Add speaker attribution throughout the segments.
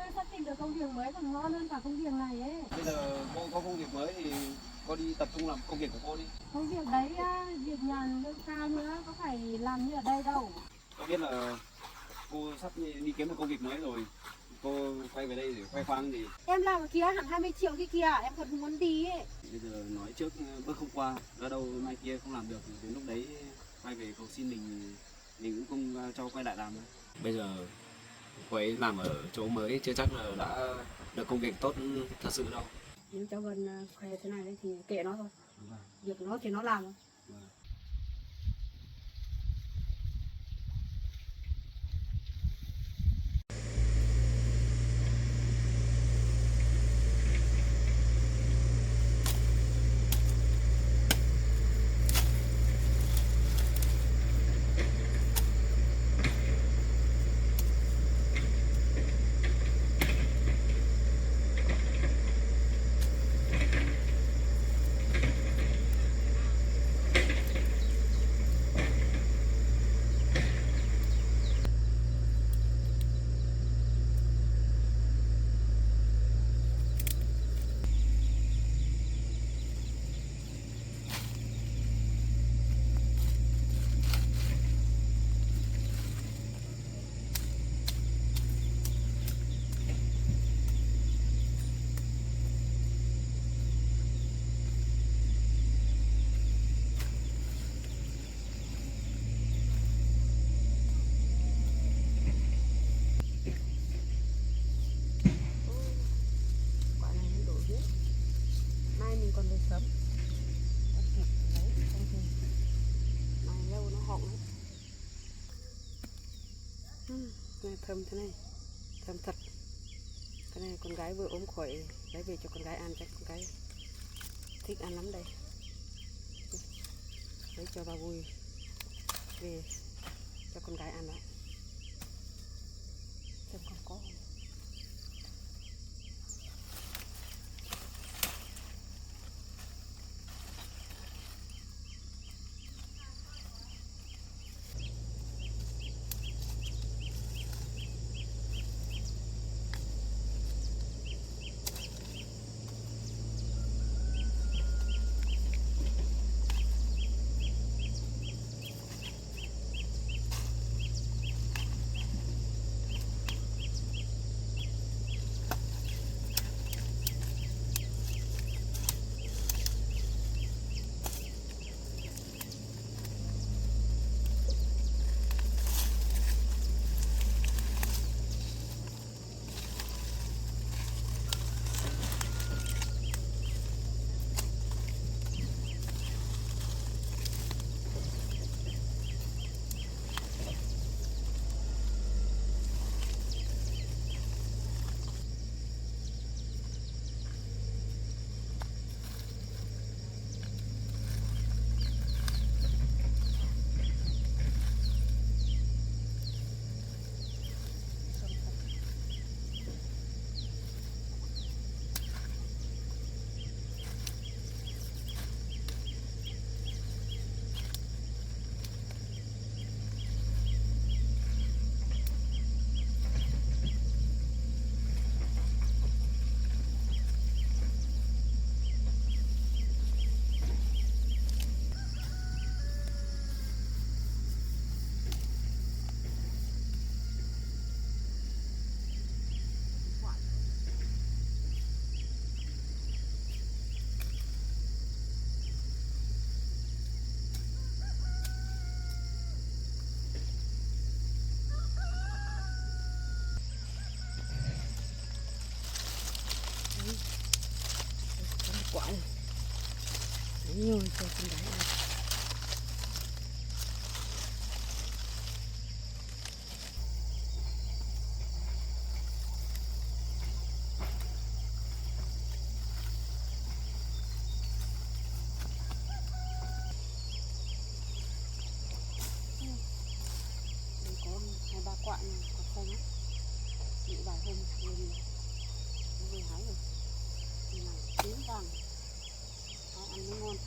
Speaker 1: ơi, sao tìm được công việc mới còn ngon hơn cả công việc này ấy.
Speaker 2: Bây giờ cô có công việc mới thì cô đi tập trung làm công việc của cô đi.
Speaker 1: Công việc đấy việc nhàn lương cao nữa, có phải làm như ở đây đâu.
Speaker 2: Tôi biết là cô sắp đi kiếm một công việc mới rồi. Cô quay về đây để khoe khoang thì
Speaker 1: Em làm ở kia hẳn 20 triệu kia kìa, em còn không muốn đi ấy.
Speaker 2: bây giờ nói trước bước không qua, ra đâu mai kia không làm được thì đến lúc đấy quay về cầu xin mình cũng không cho quay lại làm nữa. Bây giờ cô ấy làm ở chỗ mới chưa chắc là đã được công việc tốt thật sự đâu.
Speaker 1: Nếu cháu Vân khoe thế này đấy thì kệ nó thôi. Việc nó thì nó làm thôi. Quả này nó đổ hết. Mai mình còn phải sớm. Còn kịp lấy không thì mai lâu nó hỏng lắm. Này thơm thế này, thơm thật. Cái này con gái vừa ốm khỏi lấy về cho con gái ăn, chắc con gái thích ăn lắm đây. Lấy cho bà Vui về cho con gái ăn đó. Xem con có không. Quả này nhiều cho con gái ăn. Đây có 2-3 quả này còn xanh á, bị vài hôm lên nó về hái rồi. Này chín vàng, ăn mới ngon.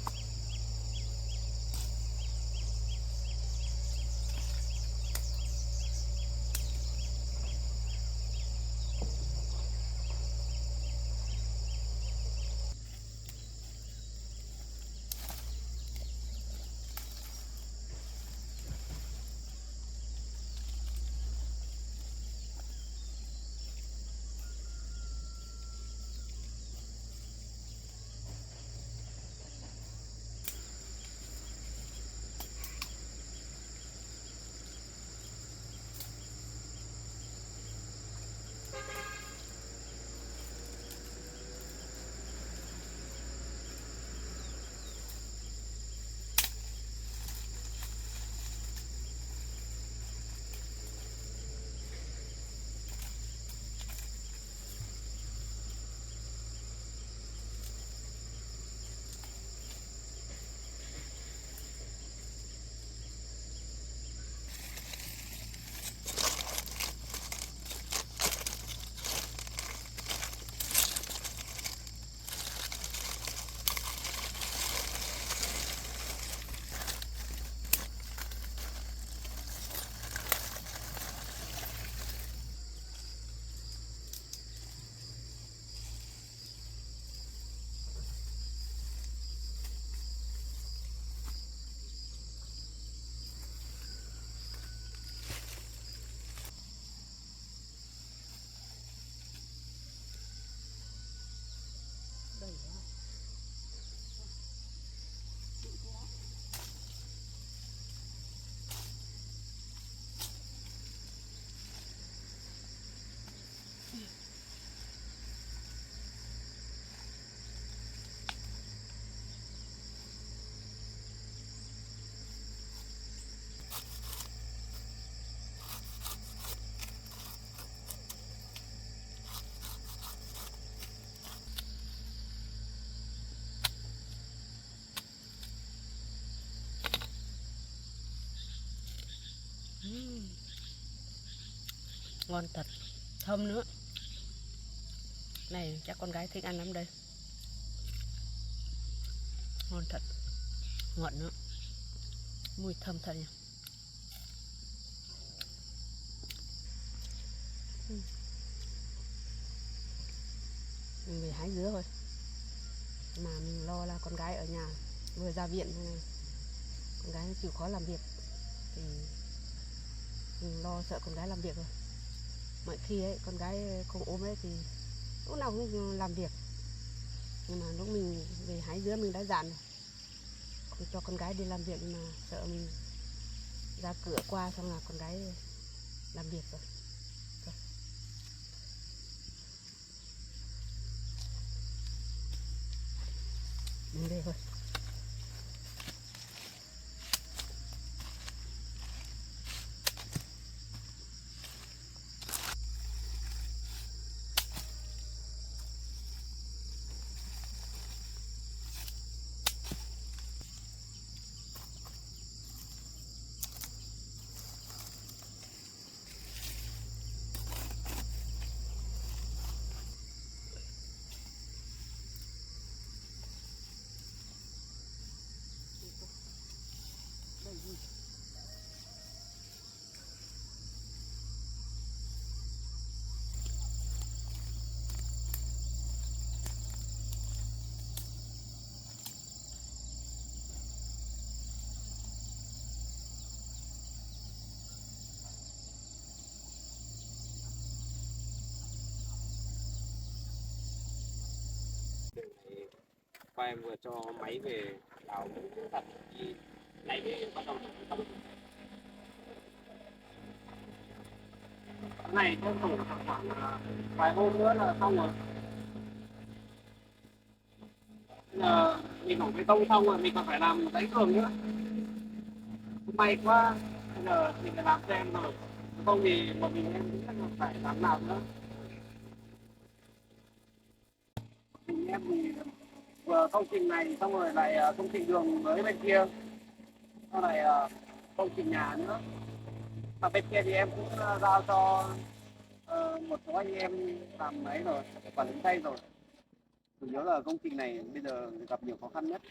Speaker 1: ngon thật, thơm nữa. Này chắc con gái thích ăn lắm đây. Ngon thật, ngọt nữa, mùi thơm thật nhỉ. Mình về hái dứa thôi, mà mình lo là con gái ở nhà vừa ra viện này, con gái nó chịu khó làm việc thì mình lo sợ con gái làm việc rồi. Mọi khi ấy con gái không ốm ấy thì lúc nào cũng làm việc, nhưng mà lúc mình về hái dứa mình đã dặn rồi không cho con gái đi làm việc, mà sợ mình ra cửa qua xong là con gái làm việc rồi. Mình về thôi.
Speaker 2: Qua em vừa cho máy về đào thật thì này mới bắt đầu xong. Cái này tranh thủ khoảng vài hôm nữa là xong rồi. Bây giờ mình đổ bê tông xong rồi mình còn phải làm giấy tường nữa. May quá, bây giờ mình phải làm thêm rồi. Không thì một mình em cũng phải làm nào nữa. Em thì vừa công trình này xong rồi lại công trình đường mới bên kia, sau này công trình nhà nữa. Mà bên kia thì em cũng giao cho một số anh em làm ấy rồi, quản lý tay rồi. Chủ yếu là công trình này bây giờ gặp nhiều khó khăn nhất.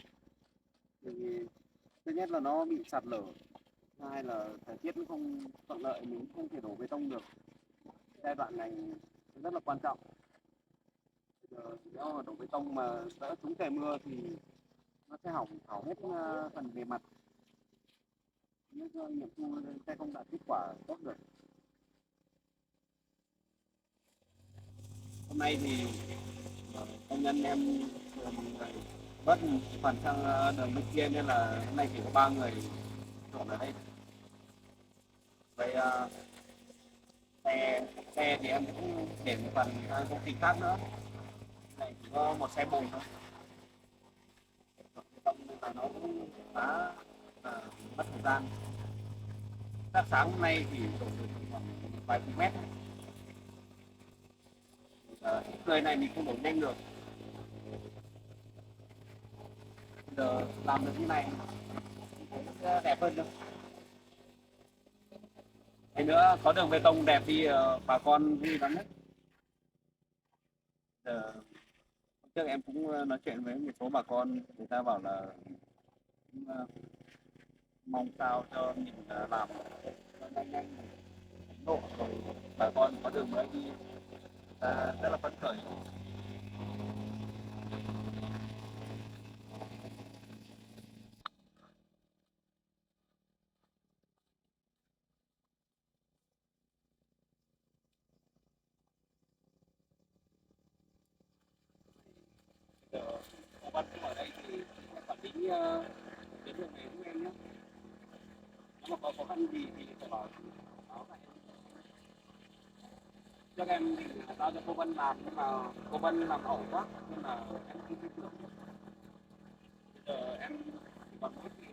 Speaker 2: Thì thứ nhất là nó bị sạt lở, thứ hai là thời tiết nó không thuận lợi, mình không thể đổ bê tông được. Giai đoạn này rất là quan trọng. Nếu mà đổ bê tông mà đỡ trúng trời mưa thì nó sẽ hỏng hỏng hết phần bề mặt, những nghiệm thu sẽ không đạt kết quả tốt được. Hôm nay thì công nhân em bớt phần sang đường bên kia nên là hôm nay chỉ có 3 người dọn ở đây. Vậy xe thì em cũng để một phần công trình khác nữa. Này chỉ có một xe bồn thôi. Xong nên là nó cũng khá mất thời gian. Sáng hôm nay thì đổ được khoảng vài chục mét. Người này mình không đổ nhanh được. Giờ làm được như này sẽ đẹp hơn đâu. Thế nữa có đường bê tông đẹp thì bà con vui lắm đấy. Giờ trước em cũng nói chuyện với một số bà con, người ta bảo là mong sao cho mình làm nhanh nhanh độ rồi bà con có đường mới đi, rất là phấn khởi. Cô Vân ở đây thì quản lý cái đường này giúp em nhé. Nếu mà có khó khăn gì thì phải báo lại. Trước em thì giao cho cô Vân làm nhưng mà cô Vân làm ẩu quá nên là em không biết được. Bây giờ em chỉ còn mỗi thì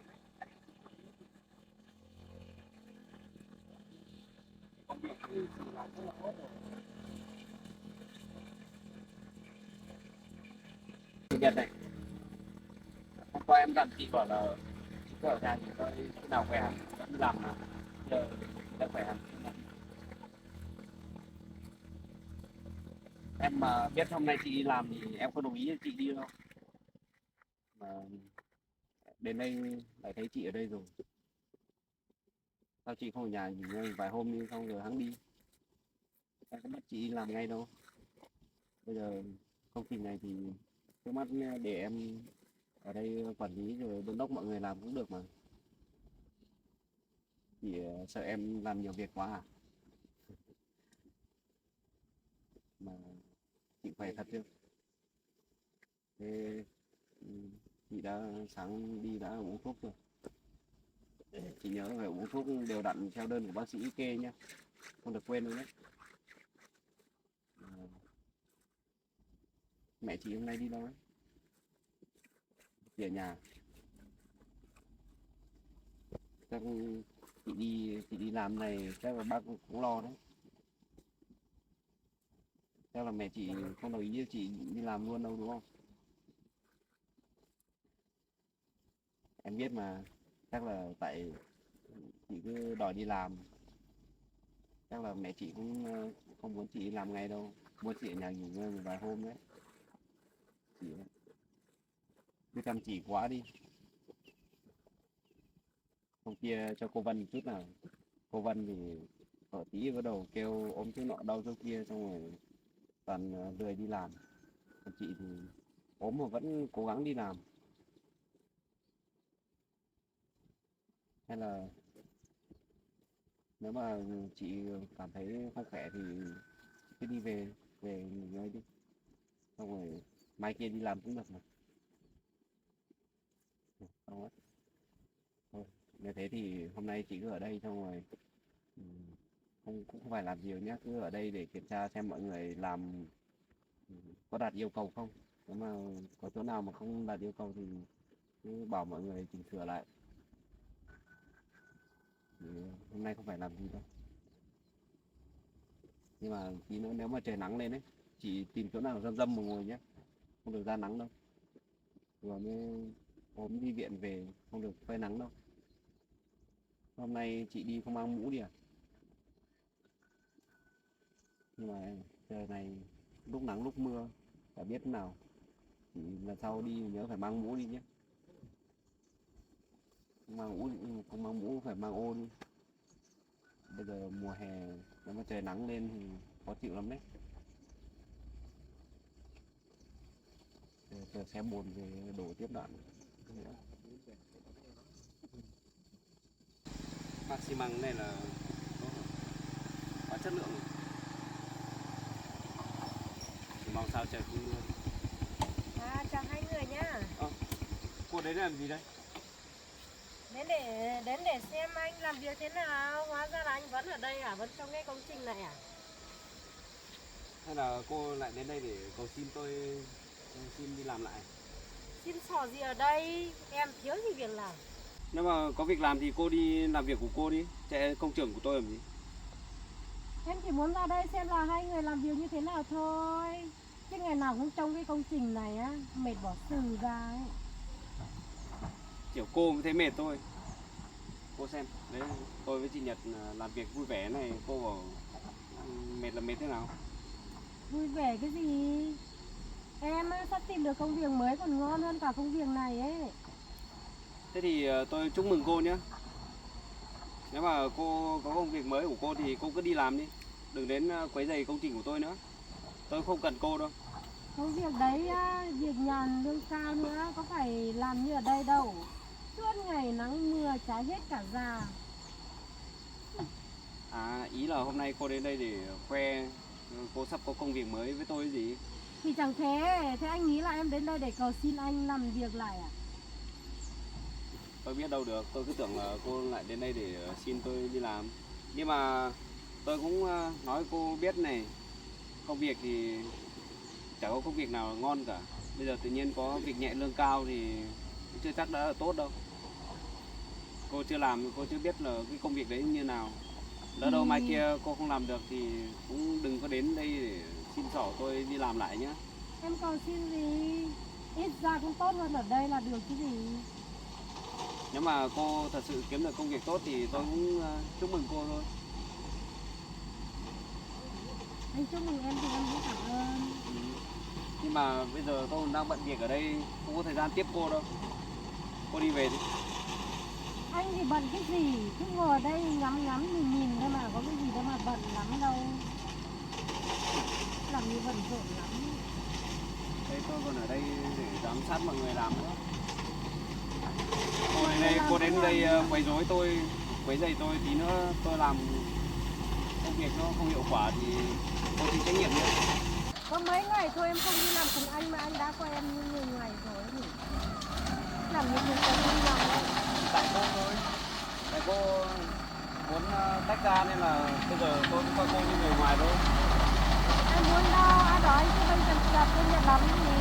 Speaker 2: công việc thì làm rất là tốt rồi. Chủ nhật này, hôm qua em dặn chị bảo là chị cứ ở nhà thì tôi khi nào khỏe hẳn vẫn đi làm mà giờ đã khỏe hẳn. Em mà biết hôm nay chị đi làm thì em có đồng ý cho chị đi đâu. Mà đến đây lại thấy chị ở đây rồi. Sao chị không ở nhà nghỉ ngơi vài hôm đi xong rồi hắn đi. Em có bắt chị đi làm ngay đâu. Bây giờ công trình này thì trước mắt để em ở đây quản lý rồi đôn đốc mọi người làm cũng được mà. Chị sợ em làm nhiều việc quá à? Mà chị khỏe thật chứ? Thế ừ, chị đã sáng đi đã uống thuốc rồi. Chị nhớ phải uống thuốc đều đặn theo đơn của bác sĩ kê nhé. Không được quên nữa đấy. À, mẹ chị hôm nay đi đâu ấy? Chị ở nhà. Chắc chị đi làm này chắc là bác cũng lo đấy. Chắc là mẹ chị không đồng ý cho chị đi làm luôn đâu đúng không? Em biết mà, chắc là tại chị cứ đòi đi làm. Chắc là mẹ chị cũng không muốn chị đi làm ngay đâu, muốn chị ở nhà nghỉ ngơi một vài hôm đấy. Chị cứ chăm chỉ quá đi. Hôm kia cho cô Vân một chút nào. Cô Vân thì ở tí bắt đầu kêu ốm chỗ nọ đau chỗ kia xong rồi toàn lười đi làm. Còn chị thì ốm mà vẫn cố gắng đi làm. Hay là nếu mà chị cảm thấy không khỏe thì cứ đi về về nghỉ ngơi đi, xong rồi mai kia đi làm cũng được mà. Xong rồi thôi, nếu thế thì hôm nay chị cứ ở đây xong rồi không cũng không phải làm nhiều nhá, cứ ở đây để kiểm tra xem mọi người làm có đạt yêu cầu không. Nếu mà có chỗ nào mà không đạt yêu cầu thì cứ bảo mọi người chỉnh sửa lại. Thì hôm nay không phải làm gì đâu, nhưng mà tí nữa nếu mà trời nắng lên ấy, chị tìm chỗ nào râm râm mà ngồi nhé, không được ra nắng đâu, vừa mới ốm đi viện về không được phơi nắng đâu. Hôm nay chị đi không mang mũ đi à? Nhưng mà trời này lúc nắng lúc mưa chả biết thế nào, chị lần sau đi nhớ phải mang mũ đi nhé. Không mang mũ phải mang ô đi. Bây giờ mùa hè nếu mà trời nắng lên thì khó chịu lắm đấy. Chờ xe bồn về đổ tiếp đạn nữa. Bác xi măng này là có chất lượng rồi. Chỉ mong sao trời không mưa.
Speaker 1: Chào hai người nhá.
Speaker 2: Cô đấy làm gì đây?
Speaker 1: Đến để xem anh làm việc thế nào. Hóa ra là anh vẫn ở đây à? Vẫn trong cái công trình này à?
Speaker 2: Hay là cô lại đến đây để cầu xin tôi xin đi làm lại?
Speaker 1: Xin sỏ gì ở đây? Em thiếu gì việc làm.
Speaker 2: Nếu mà có việc làm thì cô đi làm việc của cô đi, chạy công trường của tôi làm gì?
Speaker 1: Em chỉ muốn ra đây xem là hai người làm việc như thế nào thôi. Chứ ngày nào cũng trong cái công trình này á, mệt bỏ sừ ra ấy.
Speaker 2: Kiểu cô mới thấy mệt thôi. Cô xem, đấy tôi với chị Nhật làm việc vui vẻ này, cô bảo mệt là mệt thế nào?
Speaker 1: Vui vẻ cái gì? Em á, sắp tìm được công việc mới còn ngon hơn cả công việc này ấy.
Speaker 2: Thế thì tôi chúc mừng cô nhé. Nếu mà cô có công việc mới của cô thì cô cứ đi làm đi, đừng đến quấy rầy công trình của tôi nữa. Tôi không cần cô đâu.
Speaker 1: Công việc đấy á, việc nhàn lương cao nữa, có phải làm như ở đây đâu. Suốt ngày nắng mưa cháy hết cả da.
Speaker 2: À, ý là hôm nay cô đến đây để khoe cô sắp có công việc mới với tôi gì?
Speaker 1: Thì chẳng thế, thế anh nghĩ là em đến đây để cầu xin anh làm việc lại à?
Speaker 2: Tôi biết đâu được, tôi cứ tưởng là cô lại đến đây để xin tôi đi làm. Nhưng mà tôi cũng nói cô biết này, công việc thì chả có công việc nào là ngon cả. Bây giờ tự nhiên có việc nhẹ lương cao thì chưa chắc đã là tốt đâu. Cô chưa làm, cô chưa biết là cái công việc đấy như nào. Lỡ đâu mai kia cô không làm được thì cũng đừng có đến đây để xin xỏ tôi đi làm lại nhé.
Speaker 1: Em cầu xin gì? Ít ra cũng tốt hơn ở đây là được chứ gì.
Speaker 2: Nếu mà cô thật sự kiếm được công việc tốt thì tôi cũng chúc mừng cô thôi.
Speaker 3: Anh chúc mừng em thì em cũng cảm ơn.
Speaker 2: Nhưng mà bây giờ tôi đang bận việc ở đây, không có thời gian tiếp cô đâu. Cô đi về đi.
Speaker 3: Anh thì bận cái gì, cứ ngồi ở đây ngắm ngắm nhìn nhìn thôi mà, có cái gì đâu mà bận lắm đâu. Làm gì bận rộn lắm.
Speaker 2: Đây tôi còn ở đây để giám sát mọi người làm nữa. Cô đến đây, cô đến đây quấy rối tôi, quấy rầy tôi tí nữa tôi làm công việc nó không hiệu quả thì cô chịu trách nhiệm nhé.
Speaker 3: Có mấy ngày thôi em không đi làm cùng anh mà anh đã coi em như nhiều ngày rồi nhỉ. Làm như nhiều ngày không đi làm đâu.
Speaker 2: Tại cô thôi, tại cô muốn tách ra nên là bây giờ tôi cũng coi cô như người ngoài thôi.
Speaker 3: Anh muốn đâu, ai đó anh cứ bên dần dần bên nhà lắm gì.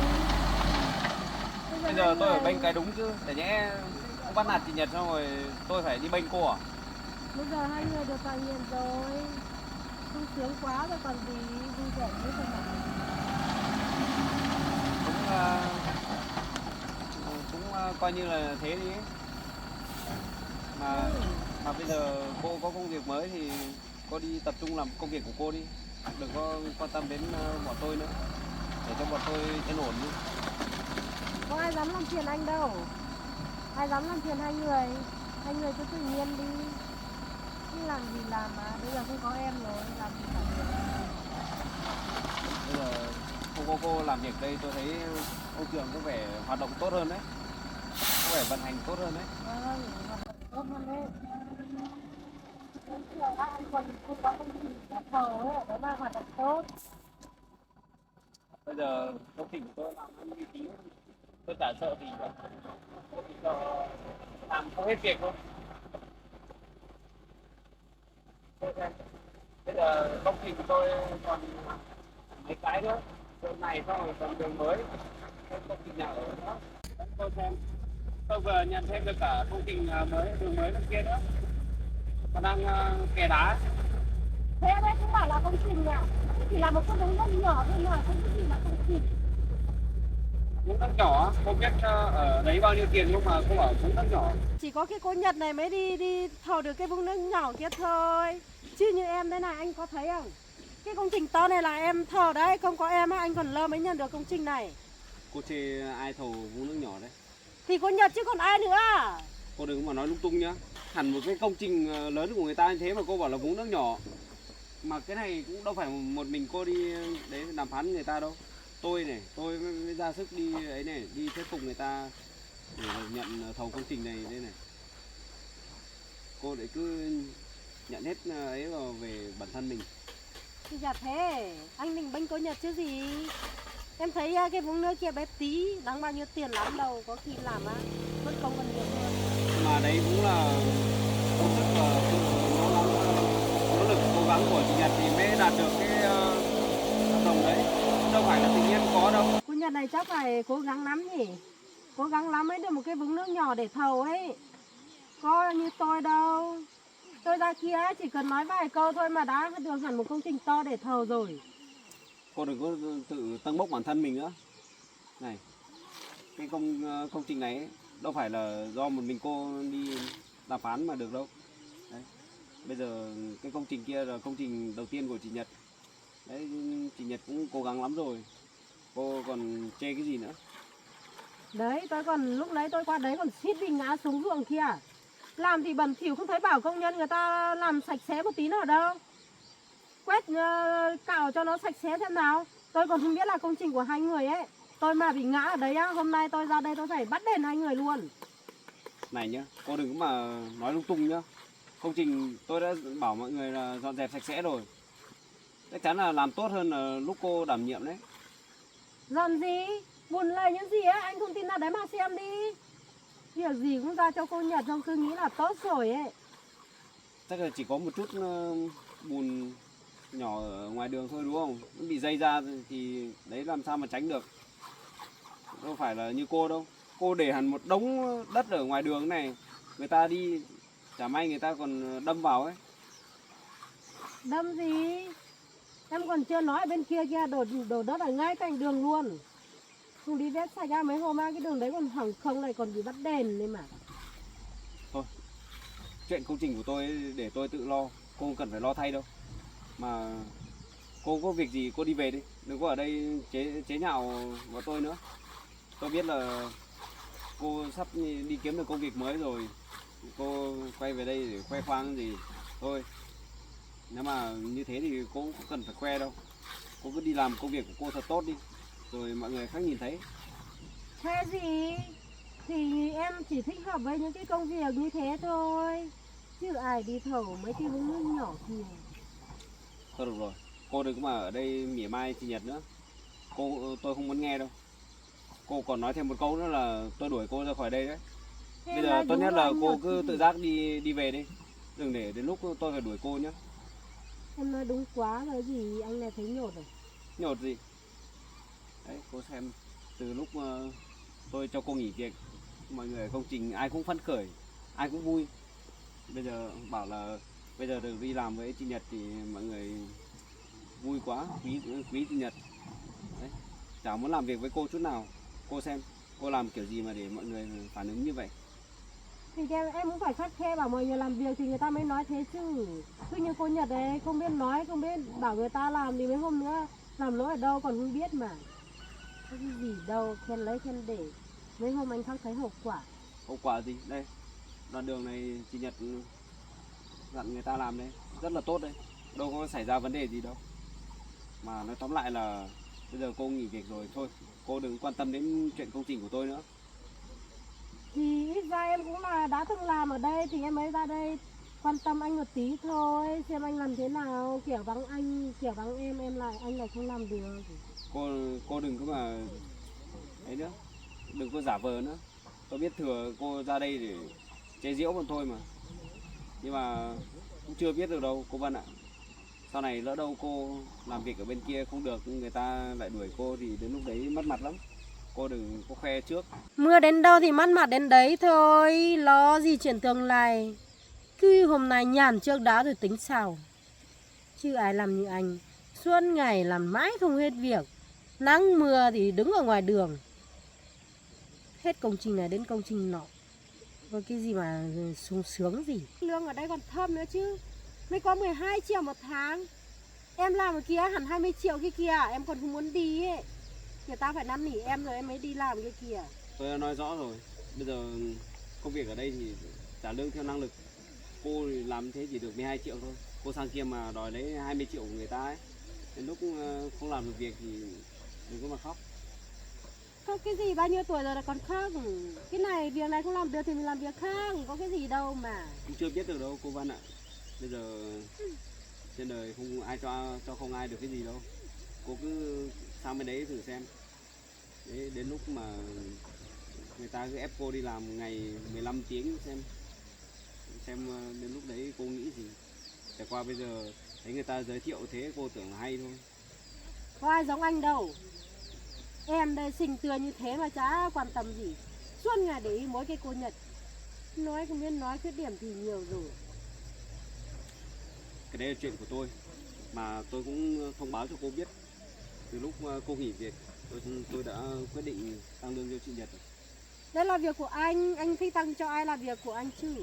Speaker 2: Bây giờ tôi ở bên cái đúng chứ, để nhẽ cũng bắt nạt chị Nhật xong rồi tôi phải đi bênh cô à?
Speaker 3: Bây giờ hai người được càng nghiện rồi. Sung sướng quá rồi còn gì vui vẻ nữa thôi mà.
Speaker 2: Cũng coi như là thế đi ấy. Mà bây giờ cô có công việc mới thì cô đi tập trung làm công việc của cô đi, đừng có quan tâm đến bọn tôi nữa, để cho bọn tôi yên ổn đi.
Speaker 3: Có ai dám làm phiền anh đâu. Ai dám làm phiền hai người cứ tự nhiên đi. Chứ làm gì làm mà, bây giờ không có em rồi, làm gì phải việc.
Speaker 2: Bây giờ không có cô làm việc đây tôi thấy môi trường có vẻ hoạt động tốt hơn đấy, có vẻ vận hành tốt hơn đấy.
Speaker 3: Vâng, hoạt động tốt hơn đấy. Anh còn không có công trình nhà thờ ấy, đó là hoạt động tốt.
Speaker 2: Bây giờ công trình của tôi làm ăn uy tín, tôi chả sợ gì cả, tôi chỉ sợ làm không hết việc thôi. Bây giờ công trình của tôi còn mấy cái nữa, đường này xong rồi còn đường mới, công trình nhà ở nữa. Tôi xem, tôi vừa nhận thêm được cả công trình mới, đường mới bên kia nữa, còn đang kè đá.
Speaker 3: Thế đấy cũng bảo là công trình à? Chỉ là một cái đống đất nhỏ thôi mà, không có gì là công trình.
Speaker 2: Cũng đất nhỏ, không biết ở đấy bao nhiêu tiền nhưng mà cô bảo cũng đất nhỏ.
Speaker 3: Chỉ có cái cô Nhật này mới đi thầu được cái vũng nước nhỏ kia thôi. Chứ như em đây này anh có thấy không? Cái công trình to này là em thầu đấy, không có em á anh còn lơ mới nhận được công trình này.
Speaker 2: Cô chê ai thầu vũng nước nhỏ đấy?
Speaker 3: Thì có Nhật chứ còn ai nữa.
Speaker 2: Cô đừng mà nói lung tung nhá. Hẳn một cái công trình lớn của người ta như thế mà cô bảo là vũng nước nhỏ. Mà cái này cũng đâu phải một mình cô đi đấy đàm phán với người ta đâu. Tôi này, tôi mới ra sức đi ấy này, đi thuyết phục người ta để nhận thầu công trình này đây này. Cô lại cứ nhận hết ấy vào về bản thân mình.
Speaker 3: Thì chả thế, anh mình bênh cô Nhật chứ gì. Em thấy cái vũng nước kia bé tí, đáng bao nhiêu tiền lắm đâu, có khi làm á, vẫn không cần nhiều hơn.
Speaker 2: Mà đấy cũng là công sức và sự nỗ lực cố gắng của chị Nhật thì mới đạt được cái hợp đồng đấy, đâu phải là tự nhiên có đâu.
Speaker 3: Cô Nhật này chắc phải cố gắng lắm nhỉ, cố gắng lắm mới được một cái vũng nước nhỏ để thầu ấy. Có như tôi đâu, tôi ra kia chỉ cần nói vài câu thôi mà đã được hẳn một công trình to để thầu rồi.
Speaker 2: Cô đừng có tự tăng bốc bản thân mình nữa. Này, cái công trình này ấy, đâu phải là do một mình cô đi đàm phán mà được đâu. Đấy. Bây giờ cái công trình kia là công trình đầu tiên của chị Nhật. Đấy, chị Nhật cũng cố gắng lắm rồi. Cô còn chê cái gì nữa?
Speaker 3: Đấy, tôi còn lúc nãy tôi qua đấy còn suýt bị ngã xuống ruộng kia. Làm thì bẩn thỉu không thấy bảo công nhân người ta làm sạch sẽ một tí nào đâu. Quét cào cho nó sạch sẽ thế nào. Tôi còn không biết là công trình của hai người ấy. Tôi mà bị ngã ở đấy á, hôm nay tôi ra đây tôi phải bắt đền hai người luôn.
Speaker 2: Này nhá, cô đừng có mà nói lung tung nhá. Công trình tôi đã bảo mọi người là dọn dẹp sạch sẽ rồi. Chắc chắn là làm tốt hơn là lúc cô đảm nhiệm đấy.
Speaker 3: Dọn gì? Buồn lời những gì ấy, anh không tin ra đấy mà xem đi. Việc gì cũng ra cho cô Nhật xong cứ nghĩ là tốt rồi ấy.
Speaker 2: Chắc là chỉ có một chút bùn nhỏ ở ngoài đường thôi đúng không? Nó bị dây ra thì đấy làm sao mà tránh được. Đâu phải là như cô đâu. Cô để hẳn một đống đất ở ngoài đường này. Người ta đi, chả may người ta còn đâm vào ấy.
Speaker 3: Đâm gì? Em còn chưa nói bên kia kia đổ đất ở ngay cạnh đường luôn. Không đi vét sạch ra mấy hôm á, cái đường đấy còn hỏng không này còn bị bắt đền đấy mà.
Speaker 2: Thôi, chuyện công trình của tôi để tôi tự lo. Cô không cần phải lo thay đâu. Mà Cô có việc gì cô đi về đi, đừng có ở đây chế nhạo bọn tôi nữa. Tôi biết là cô sắp đi kiếm được công việc mới rồi, cô quay về đây để khoe khoang gì thôi. Nếu mà như thế thì cô cũng không cần phải khoe đâu, cô cứ đi làm công việc của cô thật tốt đi, rồi mọi người khác nhìn thấy.
Speaker 3: Thế gì? Thì em chỉ thích hợp với những cái công việc như thế thôi. Chứ ai đi thầu mấy cái vũng nước nhỏ kia.
Speaker 2: Thôi được rồi, cô đừng có mà ở đây mỉa mai chị Nhật nữa. Tôi không muốn nghe đâu. Cô còn nói thêm một câu nữa là tôi đuổi cô ra khỏi đây đấy.
Speaker 3: Em
Speaker 2: Bây giờ
Speaker 3: nói
Speaker 2: tốt
Speaker 3: đúng
Speaker 2: nhất
Speaker 3: rồi,
Speaker 2: là
Speaker 3: anh
Speaker 2: cô
Speaker 3: Nhật.
Speaker 2: cứ tự giác đi về đi, đừng để đến lúc tôi phải đuổi cô nhé.
Speaker 3: Em nói đúng quá rồi gì anh này thấy nhột rồi.
Speaker 2: Nhột gì? Đấy, cô xem từ lúc tôi cho cô nghỉ việc, mọi người ở công trình ai cũng phấn khởi, ai cũng vui. Bây giờ bảo là bây giờ được đi làm với chị Nhật thì mọi người vui quá, quý chị Nhật. Đấy, chả muốn làm việc với cô chút nào. Cô xem cô làm kiểu gì mà để mọi người phản ứng như vậy.
Speaker 3: Thì em cũng phải khắt khe bảo mọi người làm việc thì người ta mới nói thế chứ. Cứ như cô Nhật đấy, không biết nói, không biết bảo người ta làm thì mấy hôm nữa làm lỗi ở đâu còn không biết mà. Có cái gì đâu, khen lấy khen để. Mấy hôm anh khác thấy hậu quả.
Speaker 2: Hậu quả gì? Đây, đoạn đường này chị Nhật dặn người ta làm đấy, rất là tốt đấy, đâu có xảy ra vấn đề gì đâu. Mà nói tóm lại là bây giờ cô nghỉ việc rồi, thôi cô đừng quan tâm đến chuyện công trình của tôi nữa.
Speaker 3: Thì ít ra em cũng là đã từng làm ở đây thì em mới ra đây quan tâm anh một tí thôi, xem anh làm thế nào, kiểu vắng anh, kiểu vắng em lại anh lại không làm được.
Speaker 2: Cô đừng có mà ấy nữa, đừng có giả vờ nữa. Tôi biết thừa cô ra đây để chế giễu bọn tôi mà, nhưng mà cũng chưa biết được đâu cô Vân ạ. Sau này lỡ đâu cô làm việc ở bên kia không được, người ta lại đuổi cô thì đến lúc đấy mất mặt lắm. Cô đừng có khoe trước.
Speaker 3: Mưa đến đâu thì mất mặt đến đấy thôi, lo gì chuyện tương lai. Cứ hôm nay nhàn trước đã rồi tính sau. Chứ ai làm như anh, suốt ngày làm mãi không hết việc. Nắng mưa thì đứng ở ngoài đường. Hết công trình này đến công trình nọ. Có cái gì mà sung sướng gì. Lương ở đây còn thấp nữa chứ. Mới có 12 triệu một tháng. Em làm ở kia hẳn 20 triệu kia kìa. Em còn không muốn đi ấy. Người ta phải năn nỉ em rồi em mới đi làm kia kìa.
Speaker 2: Tôi đã nói rõ rồi, bây giờ công việc ở đây thì trả lương theo năng lực. Cô thì làm thế chỉ được 12 triệu thôi. Cô sang kia mà đòi lấy 20 triệu của người ta ấy, đến lúc không làm được việc thì đừng có mà khóc.
Speaker 3: Không cái gì bao nhiêu tuổi rồi là còn khác. Cái này việc này không làm được thì mình làm việc khác. Có cái gì đâu mà.
Speaker 2: Cũng chưa biết được đâu cô Vân ạ. Bây giờ trên đời không ai cho không ai được cái gì đâu. Cô cứ sang bên đấy thử xem. Đấy, đến lúc mà người ta cứ ép cô đi làm ngày 15 tiếng xem đến lúc đấy cô nghĩ gì. Trải qua bây giờ thấy người ta giới thiệu thế cô tưởng là hay thôi.
Speaker 3: Có ai giống anh đâu. Em đây xinh tươi như thế mà chả quan tâm gì. Suốt ngày để ý mỗi cái cô Nhật. Nói không biết nói khuyết điểm thì nhiều rồi.
Speaker 2: Cái đấy là chuyện của tôi, mà tôi cũng thông báo cho cô biết. Từ lúc cô nghỉ việc, tôi đã quyết định tăng lương cho chị Nhật.
Speaker 3: Đây là việc của anh thích tăng cho ai là việc của anh chứ.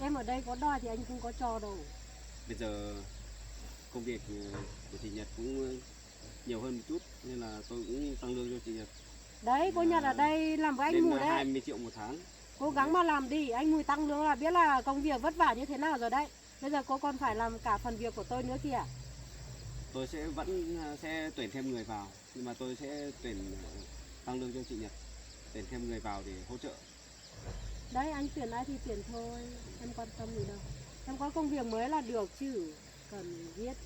Speaker 3: Em ở đây có đòi thì anh không có cho đâu.
Speaker 2: Bây giờ công việc của chị Nhật cũng nhiều hơn một chút nên là tôi cũng tăng lương cho chị Nhật.
Speaker 3: Đấy, cô Nhật ở đây làm với anh
Speaker 2: Đến
Speaker 3: Mùi đấy.
Speaker 2: 20 triệu một tháng.
Speaker 3: Cố gắng mà làm đi, anh Mùi tăng lương là biết là công việc vất vả như thế nào rồi đấy. Bây giờ cô còn phải làm cả phần việc của tôi nữa kìa.
Speaker 2: Tôi sẽ tuyển thêm người vào, nhưng mà tôi sẽ tăng lương cho chị Nhật, tuyển thêm người vào để hỗ trợ.
Speaker 3: Đấy, anh tuyển ai thì tuyển thôi, em quan tâm gì đâu. Em có công việc mới là được chứ.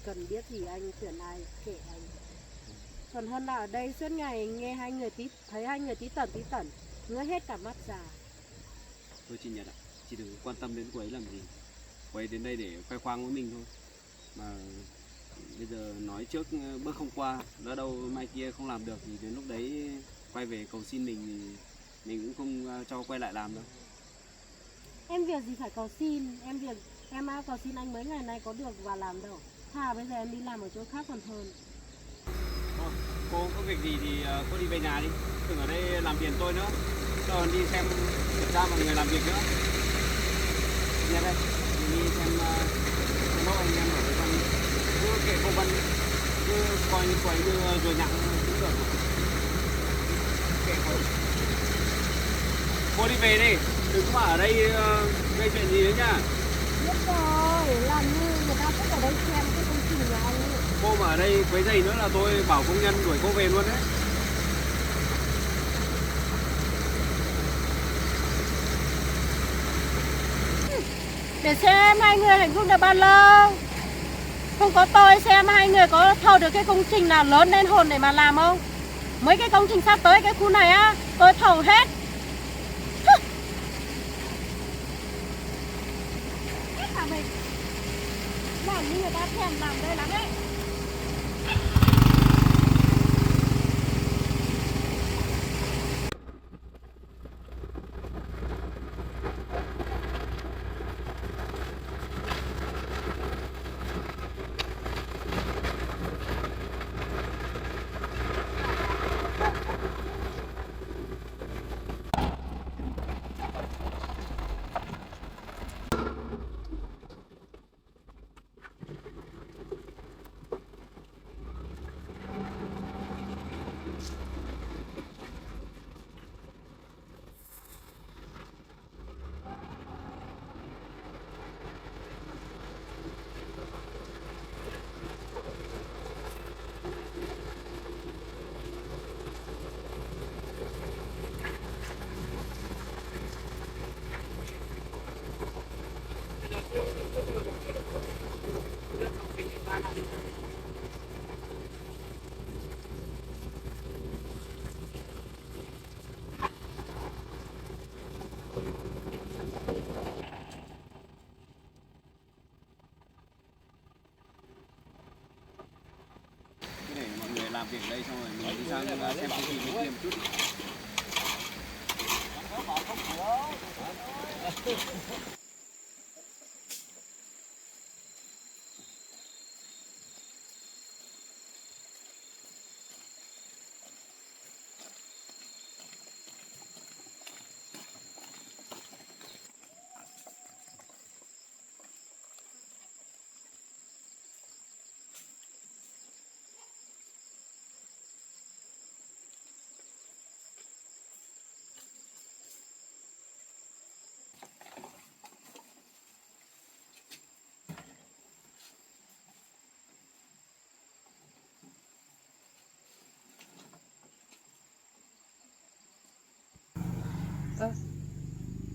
Speaker 3: Cần biết gì anh tuyển ai kệ anh. Còn hơn là ở đây suốt ngày nghe thấy hai người tí tẩn, ngứa hết cả mắt già.
Speaker 2: Thôi chị Nhật ạ, chị đừng quan tâm đến cô ấy làm gì. Cô ấy đến đây để khoe khoang với mình thôi. Mà bây giờ nói trước bước không qua, lỡ đâu mai kia không làm được thì đến lúc đấy quay về cầu xin mình thì mình cũng không cho quay lại làm đâu.
Speaker 3: Em việc gì phải cầu xin, em cầu xin anh mấy ngày nay có được và làm đâu. Thà bây giờ em đi làm ở chỗ khác còn hơn.
Speaker 2: Thôi, cô có việc gì thì cô đi về nhà đi, đừng ở đây làm phiền tôi nữa. Rồi đi xem kiểm tra mọi người làm việc nữa. Nhật đây, mình đi xem nốt anh em ở bên cứ kệ cô Vân. cứ coi như quấy như rồi nhặng cũng được. Kệ quấy. Cô đi về đi, đừng có ở đây gây chuyện gì nữa nha.
Speaker 3: Biết rồi, làm như người ta thích ở đây xem cái công trình nhà anh ấy.
Speaker 2: Cô mà ở đây quấy rầy nữa là tôi bảo công nhân đuổi cô về luôn đấy.
Speaker 3: Để xem hai người hạnh phúc được bao lâu. Không có tôi xem hai người có thầu được cái công trình nào lớn lên hồn để mà làm không. Mấy cái công trình sắp tới cái khu này á, tôi thầu hết. Hết cả mình. Làm như người ta thèm làm đây lắm đấy.
Speaker 2: Để mọi người làm việc đây xong rồi mình đi sang xem công trình bên kia một chút.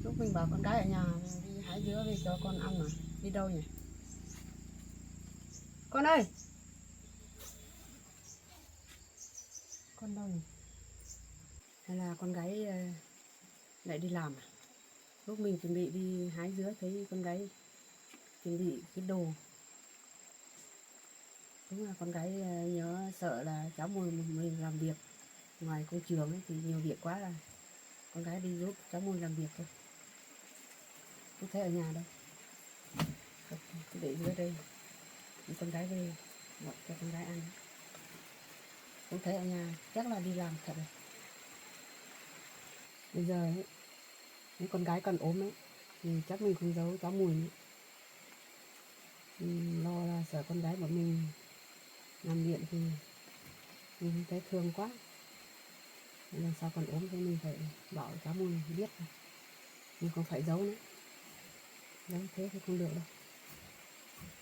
Speaker 1: Lúc mình bảo con gái ở nhà đi hái dứa về cho con ăn mà đi đâu nhỉ? Con ơi, con đâu nhỉ? Hay là con gái lại đi làm à? Lúc mình chuẩn bị đi hái dứa thấy con gái chuẩn bị cái đồ. Đúng là con gái nhớ sợ là cháu mình làm việc ngoài công trường ấy, thì nhiều việc quá là con gái đi giúp cháu Mùi làm việc thôi. Không thấy ở nhà đâu. Cứ để dưới đây. Thì con gái về gọi cho con gái ăn. Không thấy ở nhà, chắc là đi làm thật rồi. Bây giờ ấy, những con gái còn ốm ấy, thì chắc mình không giấu cháu Mùi nữa. Lo là sợ con gái bọn mình làm điện thì mình thấy thương quá. Lần sau còn ốm thì mình phải bảo cháu Mùi biết. Mình không phải giấu nữa. Giấu thế thì không được đâu.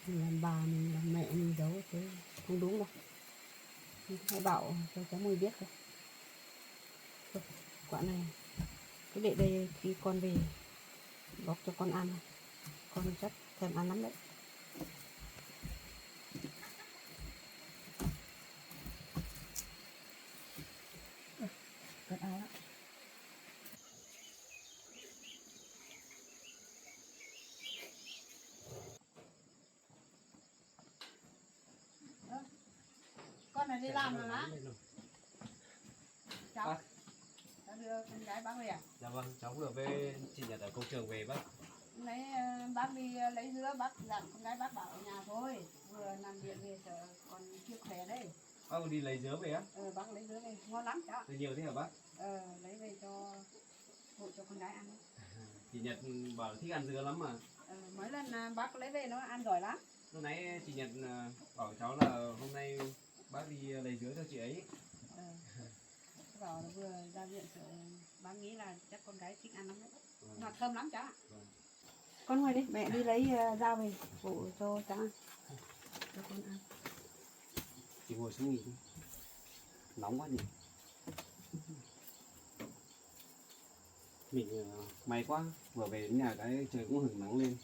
Speaker 1: Mình làm bà, mình làm mẹ, mình giấu thế không đúng đâu. Mình phải bảo cho cháu Mùi biết thôi. Thôi, quả này cứ để đây khi con về bóc cho con ăn. Con chắc thèm ăn lắm đấy. Cất áo đó. Con này đi làm rồi má. Cháu đưa con gái bác về à?
Speaker 2: Dạ vâng, cháu vừa về chị Nhật ở công trường về bác.
Speaker 1: Lấy bác đi lấy dứa, bác dặn con gái bác bảo ở nhà thôi. Vừa làm điện về sợ còn chưa khỏe đấy.
Speaker 2: Bác đi lấy dứa về á?
Speaker 1: Bác lấy dứa về, ngon lắm cháu.
Speaker 2: Từ nhiều thế hả bác?
Speaker 1: Lấy về cho hộ cho con gái ăn.
Speaker 2: Chị Nhật bảo thích ăn dứa lắm mà.
Speaker 1: Mấy lần bác lấy về nó ăn giỏi lắm.
Speaker 2: Lúc nãy chị Nhật bảo cháu là hôm nay bác đi lấy dứa cho chị ấy.
Speaker 1: Bảo là vừa ra viện sợ bác nghĩ là chắc con gái thích ăn lắm đấy. Mà thơm lắm cháu ạ. Con ngoài đi, mẹ đi lấy dao về phụ cho cháu ăn. Cho con ăn.
Speaker 2: Chị ngồi xuống nghỉ đi. Nóng quá nhỉ. Mình may quá, vừa về đến nhà cái trời cũng hửng nắng lên.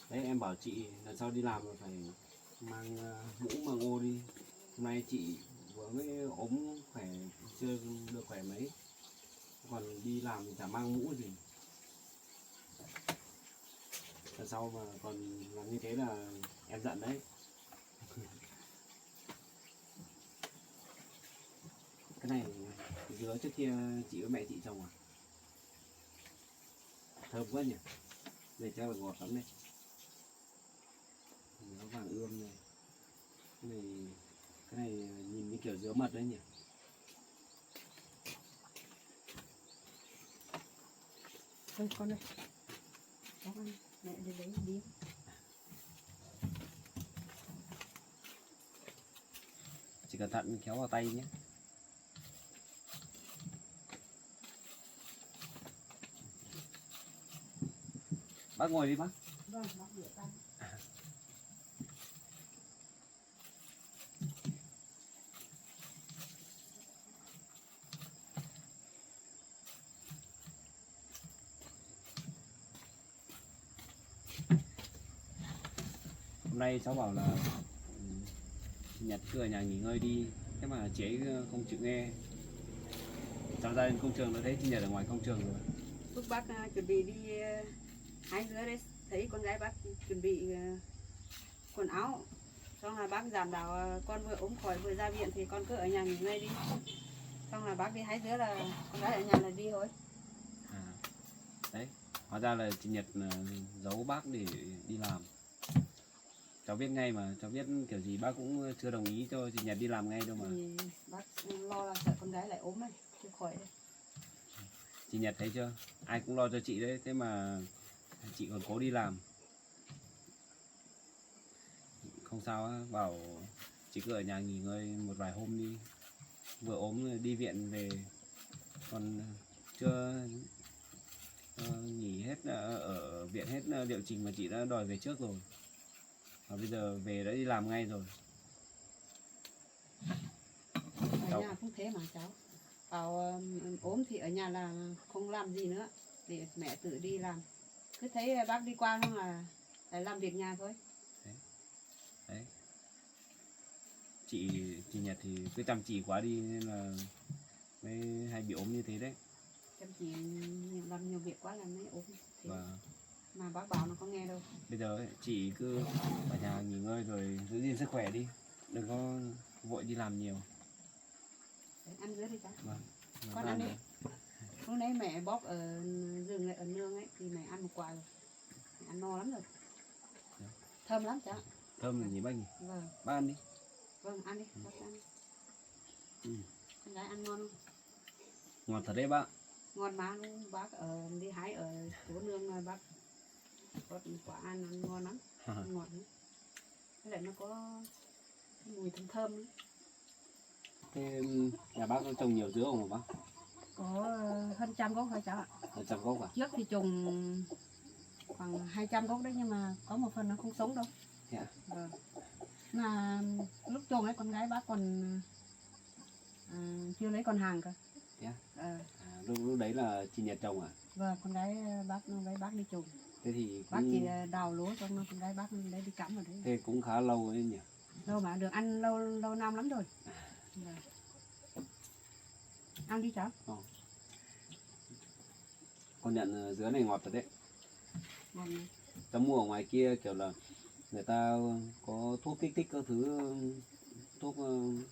Speaker 2: Đấy em bảo chị lần sau đi làm là phải mang mũ mang ô đi. Hôm nay chị vừa mới ốm khỏe, chưa được khỏe mấy. Còn đi làm thì chả mang mũ gì. Lần sau mà còn làm như thế là em giận đấy. Cái này dứa trước kia chị với mẹ chị trồng à? Thơm quá nhỉ. Đây chắc là ngọt lắm đây. Nó vàng ươm này. Cái này nhìn như kiểu dứa mật đấy nhỉ.
Speaker 1: Đây con đây. Cháu ăn, mẹ đi lấy đi.
Speaker 2: Chỉ cẩn thận kéo vào tay nhé. Bác ngồi đi bác.
Speaker 1: Vâng, bác rửa tay.
Speaker 2: Hôm nay cháu bảo là Nhật cứ ở nhà nghỉ ngơi đi. Thế mà chị ấy không chịu nghe. Cháu ra đến công trường rồi đấy, chị Nhật ở ngoài công trường rồi.
Speaker 1: Lúc bác chuẩn bị đi hái dứa đấy, thấy con gái bác chuẩn bị quần áo. Xong là bác giảm bảo con vừa ốm khỏi vừa ra viện thì con cứ ở nhà nghỉ ngơi đi. Xong là bác đi hái dứa là con gái ở nhà là đi thôi.
Speaker 2: À, đấy, hóa ra là chị Nhật giấu bác để đi làm. Cháu biết ngay mà, cháu biết kiểu gì bác cũng chưa đồng ý cho chị Nhật đi làm ngay đâu mà.
Speaker 1: Thì bác lo là sợ con gái lại ốm ấy, chưa khỏi đấy.
Speaker 2: Chị Nhật thấy chưa, ai cũng lo cho chị đấy, thế mà chị còn cố đi làm. Không sao á, bảo chị cứ ở nhà nghỉ ngơi một vài hôm đi. Vừa ốm rồi đi viện về, còn chưa nghỉ hết ở viện hết liệu trình mà chị đã đòi về trước rồi. Và bây giờ về đã đi làm ngay rồi.
Speaker 1: Ở
Speaker 2: Cháu-
Speaker 1: nhà cũng thế mà cháu. Bảo ốm thì ở nhà là không làm gì nữa, để mẹ tự đi làm. Cứ thấy bác đi qua không là phải làm việc nhà thôi.
Speaker 2: Đấy, chị Nhật thì cứ chăm chỉ quá đi nên là mới hay bị ốm như thế đấy.
Speaker 1: Chăm chỉ làm nhiều việc quá là mới ốm thế.
Speaker 2: Và
Speaker 1: Mà bác bảo nó không nghe đâu.
Speaker 2: bây giờ ấy, chị cứ ở nhà nghỉ ngơi rồi giữ gìn sức khỏe đi, đừng có vội đi làm nhiều.
Speaker 1: Đấy, ăn dứa đi cháu.
Speaker 2: Vâng.
Speaker 1: Con ăn đi. Lúc nãy mẹ bóp ở rừng ấy, ở nương ấy thì mẹ ăn một quả rồi. Mẹ ăn no lắm rồi.
Speaker 2: Dạ.
Speaker 1: Thơm lắm cháu.
Speaker 2: Thơm là gì bác nhỉ?
Speaker 1: Vâng,
Speaker 2: Bác ăn đi.
Speaker 1: vâng ăn đi, bác ăn.
Speaker 2: Ừ.
Speaker 1: Con gái ăn ngon không?
Speaker 2: Ngon thật đấy bác.
Speaker 1: Ngon mà bác ở đi hái ở chỗ nương mà bác có quả ăn ngon lắm, ngọt lắm. Với lại nó có mùi thơm thơm nữa.
Speaker 2: Thế nhà bác có trồng nhiều dứa không hả bác?
Speaker 1: Có hơn 100 gốc thôi cháu ạ.
Speaker 2: Ở trăm gốc à?
Speaker 1: Trước thì trồng khoảng 200 gốc đấy, nhưng mà có một phần nó không sống đâu.
Speaker 2: Dạ.
Speaker 1: Vâng. Mà lúc trồng ấy con gái bác còn chưa lấy con hàng cơ.
Speaker 2: Dạ.
Speaker 1: À,
Speaker 2: Lúc đấy là chị Nhật trồng à?
Speaker 1: vâng, con gái bác lấy bác đi trồng.
Speaker 2: Thế thì
Speaker 1: Bác
Speaker 2: cũng,
Speaker 1: chỉ đào lúa xong con gái bác lấy đi cắm ở đấy.
Speaker 2: thế cũng khá lâu đấy nhỉ?
Speaker 1: Lâu mà được ăn lâu năm lắm rồi. Vâng. Ăn đi cháu.
Speaker 2: Con nhận dứa này ngọt thật đấy.
Speaker 1: Ngon này.
Speaker 2: Cháu mua ở ngoài kia kiểu là người ta có thuốc kích thích các thứ, thuốc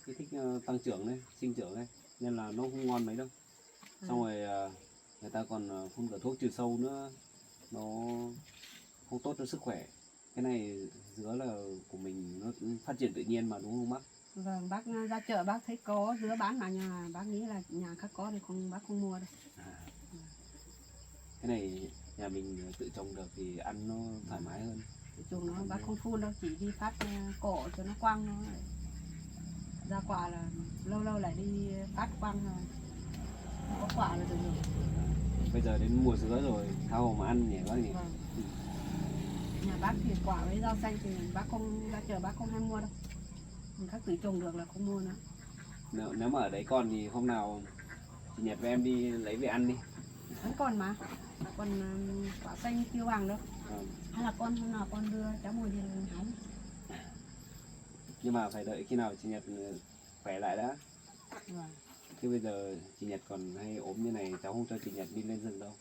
Speaker 2: kích thích tăng trưởng đấy, sinh trưởng đấy, nên là nó không ngon mấy đâu. Xong rồi người ta còn phun cả thuốc trừ sâu nữa, nó không tốt cho sức khỏe. Cái này dứa là của mình nó phát triển tự nhiên mà, đúng không bác?
Speaker 1: Vâng, bác ra chợ bác thấy có dứa bán mà nhà bác nghĩ là nhà khác có thì bác không mua đâu.
Speaker 2: Cái này nhà mình tự trồng được thì ăn nó thoải mái hơn.
Speaker 1: Trồng nó bác không phun đâu, chỉ đi phát cỏ cho nó quăng thôi.
Speaker 3: ra quả là lâu lâu lại đi cắt quăng rồi, không có quả là được rồi.
Speaker 2: Bây giờ đến mùa sữa rồi, tha hồ mà ăn nhỉ bác nhỉ?
Speaker 3: Vâng. Nhà bác thì quả với rau xanh thì bác không ra chợ, bác không hay mua đâu, mình khác tự trồng được là không mua nữa.
Speaker 2: Nếu mà ở đấy còn thì hôm nào chị Nhật với em đi lấy về ăn đi.
Speaker 3: Vẫn còn mà, còn quả xanh tiêu vàng đâu.
Speaker 2: Vâng.
Speaker 3: Hay là con hôm nào con đưa cháu Mùi đi hái.
Speaker 2: Nhưng mà phải đợi khi nào chị Nhật khỏe lại đã.
Speaker 3: Vâng.
Speaker 2: Chứ bây giờ chị Nhật còn hay ốm như này, cháu không cho chị Nhật đi lên rừng đâu.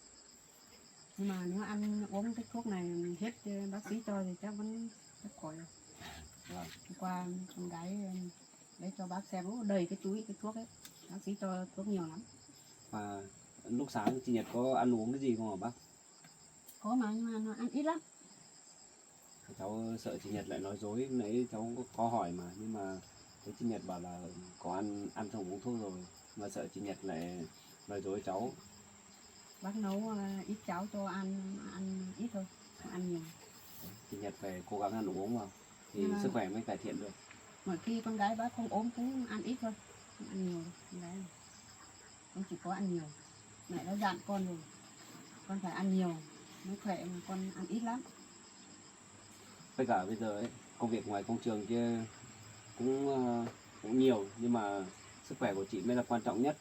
Speaker 3: Nhưng mà nếu ăn uống cái thuốc này hết bác sĩ cho thì chắc vẫn rất khỏi.
Speaker 2: Vâng.
Speaker 3: Hôm qua con gái lấy cho bác xem đầy cái túi cái thuốc ấy, bác sĩ cho thuốc nhiều lắm.
Speaker 2: Và lúc sáng chị Nhật có ăn uống cái gì không hả bác?
Speaker 3: Có mà nhưng mà nó ăn ít lắm.
Speaker 2: Cháu sợ chị Nhật lại nói dối, nãy cháu có hỏi mà, nhưng mà thấy chị Nhật bảo là có ăn xong uống thuốc rồi, mà sợ chị Nhật lại nói dối cháu.
Speaker 3: Bác nấu ít cháo cho ăn ít thôi, không ăn nhiều.
Speaker 2: Chị Nhật phải cố gắng ăn uống vào thì
Speaker 3: Vâng.
Speaker 2: sức khỏe mới cải thiện được.
Speaker 3: Mỗi khi con gái bác không ốm cũng ăn ít thôi, không ăn nhiều đâu. Con gái này. Con chỉ có ăn nhiều. Mẹ đã dặn con rồi, con phải ăn nhiều mới khỏe, mà con ăn ít lắm.
Speaker 2: Với cả bây giờ ấy, công việc ngoài công trường kia cũng nhiều, nhưng mà sức khỏe của chị mới là quan trọng nhất.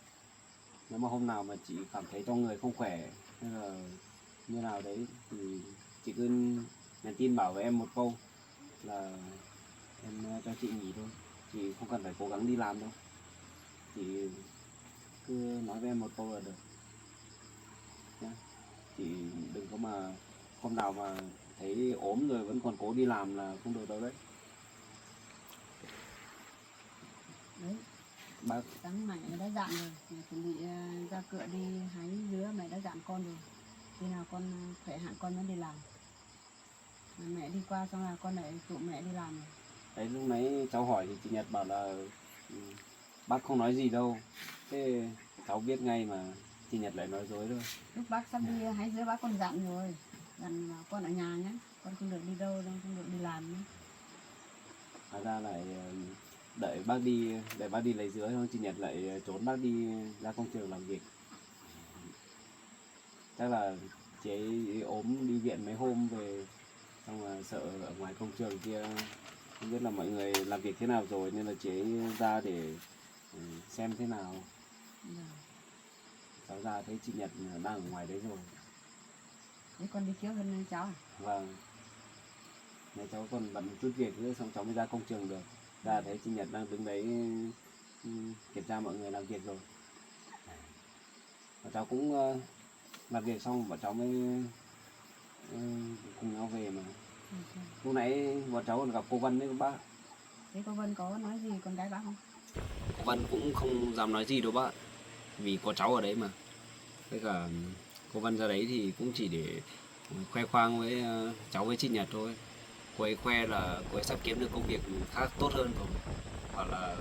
Speaker 2: Nếu mà hôm nào mà chị cảm thấy trong người không khỏe hay là như nào đấy thì chị cứ nhắn tin bảo với em một câu là em cho chị nghỉ thôi, chị không cần phải cố gắng đi làm đâu, chị cứ nói với em một câu là được nhá. Chị đừng có mà hôm nào mà thấy ốm rồi vẫn còn cố đi làm là không được đâu đấy.
Speaker 3: Đấy,
Speaker 2: Bác
Speaker 3: sáng mẹ đã dặn rồi, mẹ chuẩn bị ra cửa đi hái dứa, mẹ đã dặn con rồi. Khi nào con khỏe hẳn con mới đi làm. Mà mẹ đi qua xong là con lại tụ mẹ đi làm rồi.
Speaker 2: đấy, lúc nãy cháu hỏi thì chị Nhật bảo là ừ, bác không nói gì đâu, thế cháu biết ngay mà chị Nhật lại nói dối thôi.
Speaker 3: Lúc bác sắp đi hái dứa bác con dặn rồi, dặn là con ở nhà nhé, con không được đi đâu, không được đi làm nhé.
Speaker 2: Hóa ra lại đợi bác đi lấy dứa thôi chị Nhật lại trốn bác đi ra công trường làm việc. Chắc là chị ấy ốm đi viện mấy hôm về, xong là sợ ở ngoài công trường kia không biết là mọi người làm việc thế nào rồi, nên là chị ấy ra để xem thế nào.
Speaker 3: Vâng.
Speaker 2: Cháu ra thấy chị Nhật đang ở ngoài đấy rồi.
Speaker 3: Thế con đi trước hơn cháu à?
Speaker 2: Vâng. Này cháu còn bận chút việc nữa xong cháu mới ra công trường được. Ra thấy chị Nhật đang đứng đấy kiểm tra mọi người làm việc rồi. Và cháu cũng làm việc xong bọn cháu mới cùng nhau về mà. Lúc nãy bọn cháu còn gặp cô Vân đấy các bác.
Speaker 3: Thế cô Vân có nói gì con gái bác không?
Speaker 2: Cô Vân cũng không dám nói gì đâu bác, vì có cháu ở đấy mà. Với cả cô Vân ra đấy thì cũng chỉ để khoe khoang với cháu với chị Nhật thôi. Cô ấy khoe là cô ấy sắp kiếm được công việc khác tốt hơn rồi, hoặc là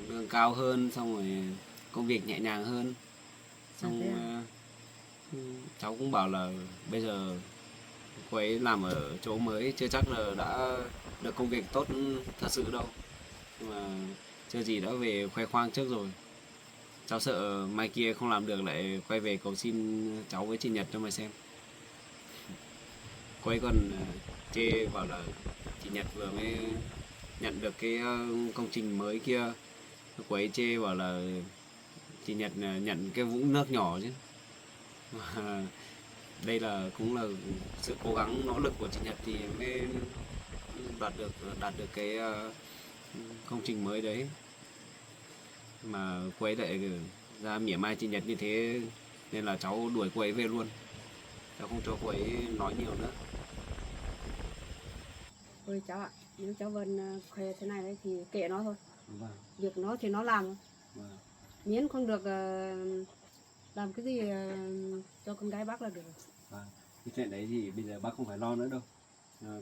Speaker 2: lương cao hơn, xong rồi công việc nhẹ nhàng hơn. Xong cháu cũng bảo là bây giờ cô ấy làm ở chỗ mới chưa chắc là đã được công việc tốt thật sự đâu, nhưng mà chưa gì đã về khoe khoang trước rồi. Cháu sợ mai kia không làm được lại quay về cầu xin cháu với chị Nhật cho mà xem. Cô ấy còn chê bảo là chị Nhật vừa mới nhận được cái công trình mới kia, cô ấy chê bảo là chị Nhật nhận cái vũng nước nhỏ chứ. Mà đây là cũng là sự cố gắng nỗ lực của chị Nhật thì mới đạt được cái công trình mới đấy, mà cô ấy lại ra mỉa mai chị Nhật như thế, nên là cháu đuổi cô ấy về luôn, cháu không cho cô ấy nói nhiều nữa.
Speaker 3: Ôi cháu ạ, nếu cháu Vân khoe thế này đấy thì kệ nó thôi.
Speaker 2: Vâng.
Speaker 3: Việc nó thì nó làm thôi.
Speaker 2: Vâng.
Speaker 3: Miễn không được làm cái gì cho con gái bác là được.
Speaker 2: Vâng. Cái chuyện đấy thì bây giờ bác không phải lo nữa đâu.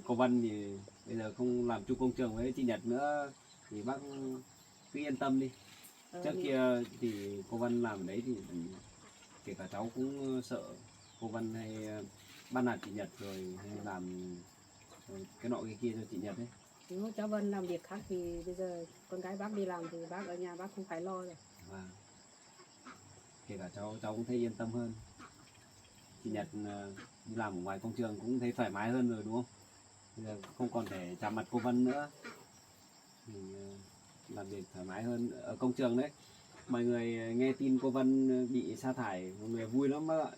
Speaker 2: Cô Vân thì bây giờ không làm chung công trường với chị Nhật nữa thì bác cứ yên tâm đi. Trước kia thì cô Vân làm ở đấy thì kể cả cháu cũng sợ cô Vân hay bắt nạt chị Nhật rồi hay làm cái nọ cái kia cho chị Nhật ấy.
Speaker 3: Nếu cháu Vân làm việc khác thì bây giờ con gái bác đi làm thì bác ở nhà bác không phải lo rồi.
Speaker 2: Vâng. Kể cả cháu cũng thấy yên tâm hơn. Chị Nhật đi làm ở ngoài công trường cũng thấy thoải mái hơn rồi đúng không? Bây giờ không còn phải chạm mặt cô Vân nữa. Mình làm việc thoải mái hơn ở công trường đấy. Mọi người nghe tin cô Vân bị sa thải, mọi người vui lắm bác ạ.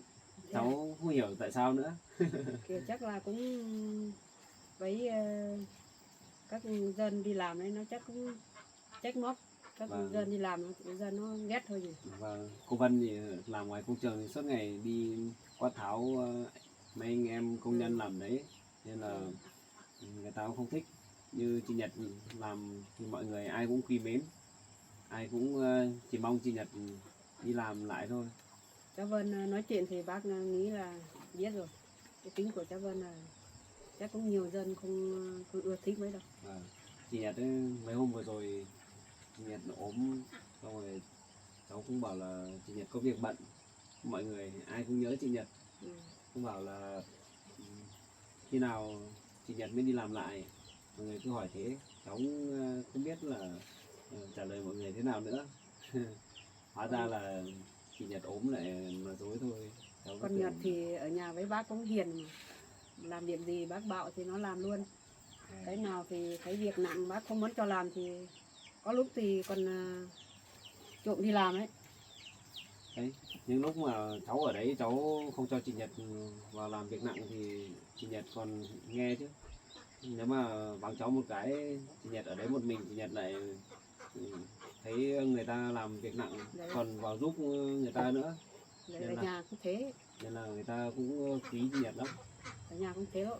Speaker 2: Cháu không hiểu tại sao nữa.
Speaker 3: Kiểu chắc là cũng với các dân đi làm đấy nó chắc cũng trách móc các
Speaker 2: Vâng.
Speaker 3: dân đi làm dân nó ghét thôi gì.
Speaker 2: Và cô Vân thì làm ngoài công trường thì suốt ngày đi quát tháo mấy anh em công nhân làm đấy, nên là người ta cũng không thích. Như chị Nhật làm thì mọi người ai cũng quý mến, ai cũng chỉ mong chị Nhật đi làm lại thôi.
Speaker 3: Cháu Vân nói chuyện thì bác nghĩ là biết rồi, cái tính của cháu Vân là chắc cũng nhiều dân không ưa thích mấy đâu.
Speaker 2: Chị Nhật ấy, mấy hôm vừa rồi chị Nhật ốm, xong rồi cháu cũng bảo là chị Nhật có việc bận, mọi người ai cũng nhớ chị Nhật, cũng bảo là khi nào chị Nhật mới đi làm lại, mọi người cứ hỏi thế. Cháu cũng không biết là trả lời mọi người thế nào nữa. Hóa ra là chị Nhật ốm lại nói dối thôi. Cháu cứ
Speaker 3: Con
Speaker 2: tưởng-
Speaker 3: Nhật thì ở nhà với bác cũng hiền mà. Làm việc gì bác bảo thì nó làm luôn. Cái nào thì thấy việc nặng bác không muốn cho làm thì có lúc thì còn trộm đi làm ấy.
Speaker 2: Đấy, những lúc mà cháu ở đấy cháu không cho chị Nhật vào làm việc nặng thì chị Nhật còn nghe chứ. Nếu mà vắng cháu một cái, chị Nhật ở đấy một mình, chị Nhật lại thấy người ta làm việc nặng
Speaker 3: Đấy.
Speaker 2: còn vào giúp người ta nữa,
Speaker 3: Đấy, ở nhà cũng thế,
Speaker 2: nên là người ta cũng quý chị Nhật lắm.
Speaker 3: ở nhà cũng thế thôi.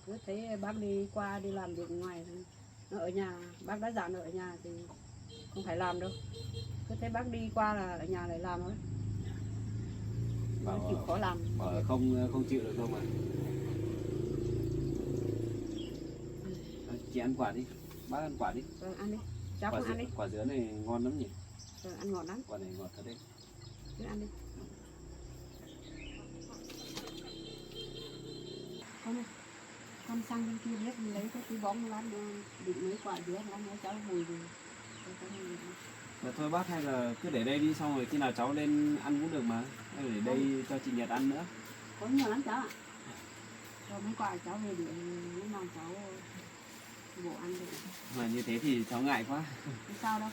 Speaker 3: Cứ thấy bác đi qua đi làm việc ngoài thì nó ở nhà, bác đã dặn ở nhà thì không phải làm đâu. Cứ thấy bác đi qua là ở nhà lại làm thôi. Nó
Speaker 2: Bảo
Speaker 3: chịu khó làm.
Speaker 2: bảo không chịu được đâu mà. Chị ăn quả đi, bác ăn quả đi.
Speaker 3: Vâng, ăn đi. Cháu
Speaker 2: Quả
Speaker 3: cũng ăn đi.
Speaker 2: quả dứa này ngon lắm nhỉ.
Speaker 3: Vâng, ăn ngọt lắm.
Speaker 2: Quả này ngọt thật đấy.
Speaker 3: Cứ ăn đi. Con sang bên kia biết lấy cái bóng lát định mấy quả dứa lát nữa cháu mùi gì.
Speaker 2: Thôi bác, hay là cứ để đây đi, xong rồi khi nào cháu lên ăn cũng được mà. Hay để đây cho chị Nhật ăn nữa.
Speaker 3: Có nhiều lắm cháu ạ. Rồi mấy quả cháu về để lúc nào cháu bổ ăn được.
Speaker 2: Mà như thế thì cháu ngại quá.
Speaker 3: Không sao đâu.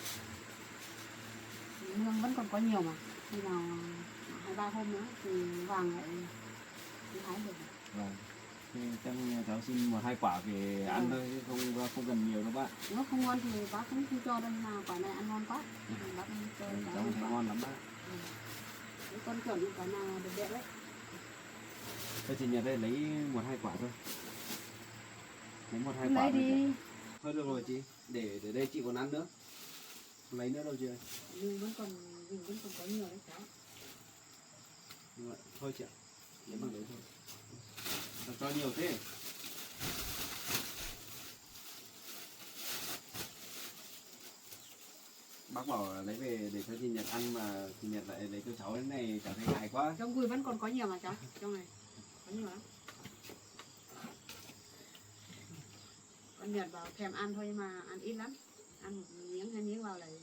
Speaker 3: Nương vẫn còn có nhiều mà. Khi nào 2-3 hôm nữa thì vàng lại đi hái được.
Speaker 2: Vâng. Thì chắc cháu xin 1-2 quả về ăn thôi, chứ không cần nhiều đâu bác.
Speaker 3: Nếu không ngon thì bác cũng không cho đâu, mà quả này ăn ngon quá. Bác không cho cháu
Speaker 2: Cháu
Speaker 3: một
Speaker 2: thấy
Speaker 3: quả.
Speaker 2: ngon lắm bác.
Speaker 3: Cái con chuẩn những quả nào được đẹp đấy.
Speaker 2: Cho chị Nhật đây lấy 1-2 quả thôi. Lấy 1-2
Speaker 3: Cứ
Speaker 2: quả
Speaker 3: lấy đi.
Speaker 2: Thôi được rồi chị, để đây chị còn ăn nữa. Lấy nữa đâu chị ơi.
Speaker 3: Nhưng vẫn còn có nhiều đấy cháu.
Speaker 2: Nhưng mà, thôi chị ạ, lấy bằng đấy thôi. Sao cho nhiều thế? Bác bảo lấy về để cho chị Nhật ăn mà chị Nhật lại lấy cho cháu cái này, cháu thấy ngại quá.
Speaker 3: Trong gùi vẫn còn có nhiều mà cháu, trong này có nhiều lắm. Con Nhật bảo thèm ăn thôi mà ăn ít lắm, ăn một miếng 2 miếng vào lại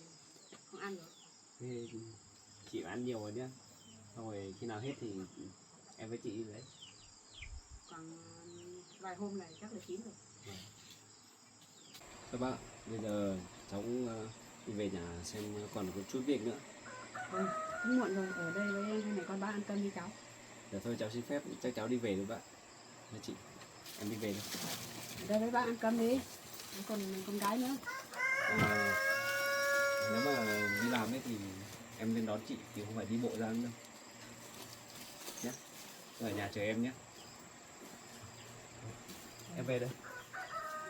Speaker 3: không ăn được.
Speaker 2: Thế chị ăn nhiều rồi nhá, xong rồi khi nào hết thì em với chị đi lấy.
Speaker 3: Khoảng vài hôm này chắc là chín rồi.
Speaker 2: Các bạn, bây giờ cháu cũng đi về nhà xem còn có chút việc nữa.
Speaker 3: Cũng muộn rồi, ở đây với hai mẹ con bác ăn cơm đi cháu.
Speaker 2: Giờ thôi cháu xin phép, chắc cháu đi về rồi bạn. Với chị, em đi về thôi.
Speaker 3: Ở đây với bác ăn cơm đi, còn con gái nữa.
Speaker 2: Nếu mà đi làm ấy thì em lên đón chị, thì không phải đi bộ ra nữa đâu. Nhé, ở nhà chờ em nhé. Em về đây.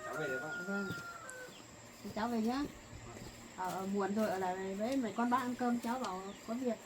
Speaker 2: Cháu về đấy bác.
Speaker 3: Vâng, thì cháu về nhá. Muộn rồi ở lại với mẹ con bác ăn cơm, cháu bảo có việc.